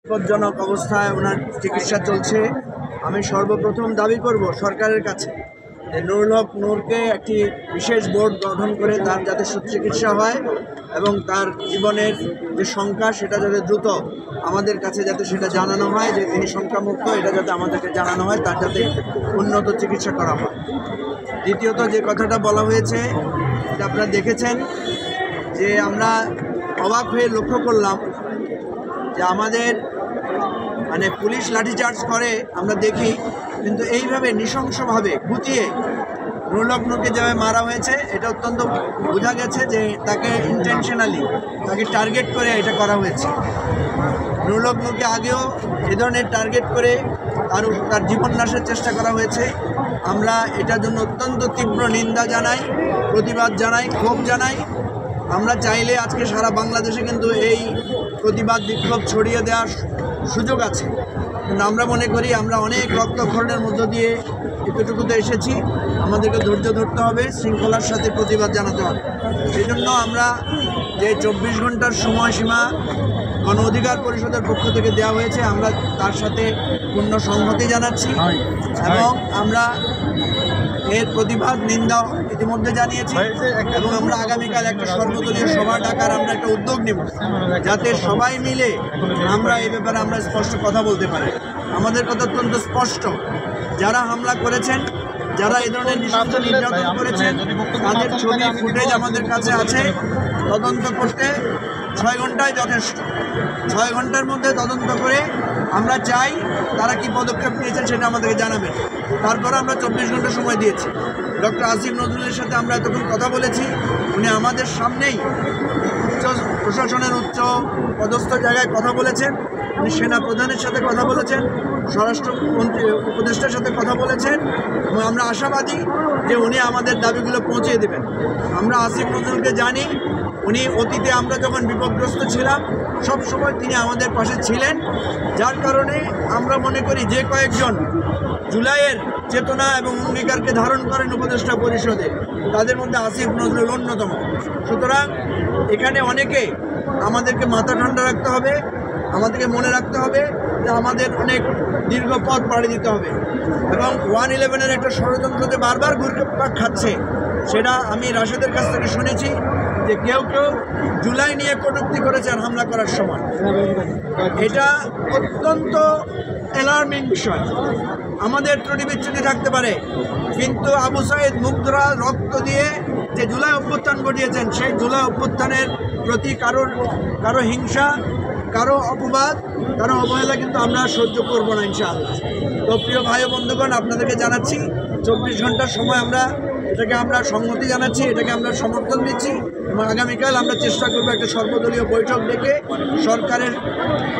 বিপজ্জনক অবস্থায় ওনার চিকিৎসা চলছে। আমি সর্বপ্রথম দাবি করব সরকারের কাছে যে নুরুল হক নূরকে একটি বিশেষ বোর্ড গঠন করে তার যাতে সুচিকিৎসা হয় এবং তার জীবনের যে সংখ্যা সেটা যাতে দ্রুত আমাদের কাছে যাতে সেটা জানানো হয় যে তিনি সংখ্যামুক্ত, এটা যাতে আমাদেরকে জানানো হয়, তার যাতে উন্নত চিকিৎসা করা হয়। দ্বিতীয়ত যে কথাটা বলা হয়েছে এটা আপনারা দেখেছেন যে আমরা অবাক হয়ে লক্ষ্য করলাম যে আমাদের পুলিশ লাঠিচার্জ করে আমরা দেখি, কিন্তু এইভাবে নৃশংসভাবে গুটিয়ে নুরুল হক নূরকে যেভাবে মারা হয়েছে এটা অত্যন্ত বোঝা গেছে যে তাকে ইন্টেনশনালি তাকে টার্গেট করে এটা করা হয়েছে। নুরুল হক নূরকে আগেও এ ধরনের টার্গেট করে তার জীবন নাশের চেষ্টা করা হয়েছে। আমরা এটার জন্য অত্যন্ত তীব্র নিন্দা জানাই, প্রতিবাদ জানাই, ক্ষোভ জানাই। আমরা চাইলে আজকে সারা বাংলাদেশে কিন্তু এই প্রতিবাদ বিক্ষোভ ছড়িয়ে দেওয়ার সুযোগ আছে, কিন্তু আমরা মনে করি আমরা অনেক রক্তক্ষরণের মধ্য দিয়ে এতটুকুতে এসেছি। আমাদেরকে ধৈর্য ধরতে হবে, শৃঙ্খলার সাথে প্রতিবাদ জানাতে হবে। সেই জন্য আমরা যে 24 ঘন্টার সময়সীমা গণ অধিকার পরিষদের পক্ষ থেকে দেওয়া হয়েছে আমরা তার সাথে পূর্ণ সংহতি জানাচ্ছি এবং আমরা এর প্রতিবাদ নিন্দা ইতিমধ্যে জানিয়েছি এবং আমরা আগামীকাল একটা সর্বদলীয় সভা ডাকার আমরা একটা উদ্যোগ নেব যাতে সবাই মিলে আমরা এই ব্যাপারে আমরা স্পষ্ট কথা বলতে পারি। আমাদের কথা অত্যন্ত স্পষ্ট, যারা হামলা করেছেন, যারা এই ধরনের নৃশংস নির্যাতন করেছেন তাদের ছবি ফুটেজ আমাদের কাছে আছে। তদন্ত করতে 6 ঘন্টায় যথেষ্ট। 6 ঘন্টার মধ্যে তদন্ত করে আমরা চাই তারা কি পদক্ষেপ নিয়েছেন সেটা আমাদেরকে জানাবেন। তারপরে আমরা 24 ঘন্টা সময় দিয়েছি। ডক্টর আসিফ নজরুলের সাথে আমরা এতক্ষণ কথা বলেছি, উনি আমাদের সামনেই প্রশাসনের উচ্চ পদস্থ জায়গায় কথা বলেছেন, উনি সেনা প্রধানের সাথে কথা বলেছেন, স্বরাষ্ট্রমন্ত্রী উপদেষ্টার সাথে কথা বলেছেন এবং আমরা আশাবাদী যে উনি আমাদের দাবিগুলো পৌঁছিয়ে দেবেন। আমরা আসিফ নজরুলকে জানি, উনি অতীতে আমরা যখন বিপদগ্রস্ত ছিলাম সব সময় তিনি আমাদের পাশে ছিলেন, যার কারণে আমরা মনে করি যে কয়েকজন জুলাইয়ের চেতনা এবং অঙ্গীকারকে ধারণ করেন উপদেষ্টা পরিষদে তাদের মধ্যে আসিফ নজরুল অন্যতম। সুতরাং এখানে অনেকে আমাদেরকে মাথা ঠান্ডা রাখতে হবে, আমাদেরকে মনে রাখতে হবে যে আমাদের অনেক দীর্ঘ পথ পাড়ি দিতে হবে এবং 111-এর একটা ষড়যন্ত্রতে বারবার ঘুরপাক খাচ্ছে। সেটা আমি রাশেদের কাছ থেকে শুনেছি যে কেউ কেউ জুলাই নিয়ে কটূক্তি করেছেন হামলা করার সময়। এটা অত্যন্ত অ্যালার্মিং বিষয়। আমাদের ত্রুটি বিচ্যুতি থাকতে পারে, কিন্তু আবু সাইদ মুগ্ধরা রক্ত দিয়ে যে জুলাই অভ্যুত্থান ঘটিয়েছেন সেই জুলাই অভ্যুত্থানের প্রতি কারো হিংসা, কারো অপবাদ, কারো অবহেলা কিন্তু আমরা সহ্য করবো না ইনশাআল্লাহ। তো প্রিয় ভাই ও বন্ধুগণ, আপনাদেরকে জানাচ্ছি 24 ঘন্টার সময় এটাকে আমরা সংহতি জানাচ্ছি, এটাকে আমরা সমর্থন দিচ্ছি এবং আগামীকাল আমরা চেষ্টা করবো একটা সর্বদলীয় বৈঠক ডেকে সরকারের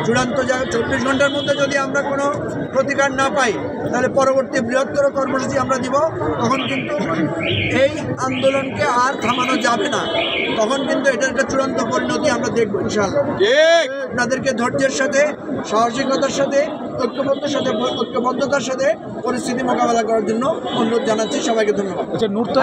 চূড়ান্ত 24 ঘন্টার মধ্যে যদি আমরা কোনো প্রতিকার না পাই তাহলে পরবর্তী বৃহত্তর কর্মসূচি আমরা দিব। তখন কিন্তু এই আন্দোলনকে আর থামানো যাবে না, তখন কিন্তু এটার একটা চূড়ান্ত পরিণতি আমরা দেখবো ইনশাআল্লাহ। আপনাদেরকে ধৈর্যের সাথে, সাহসিকতার সাথে, ঐক্যবদ্ধতার সাথে পরিস্থিতি মোকাবেলা করার জন্য অনুরোধ জানাচ্ছি। সবাইকে ধন্যবাদ।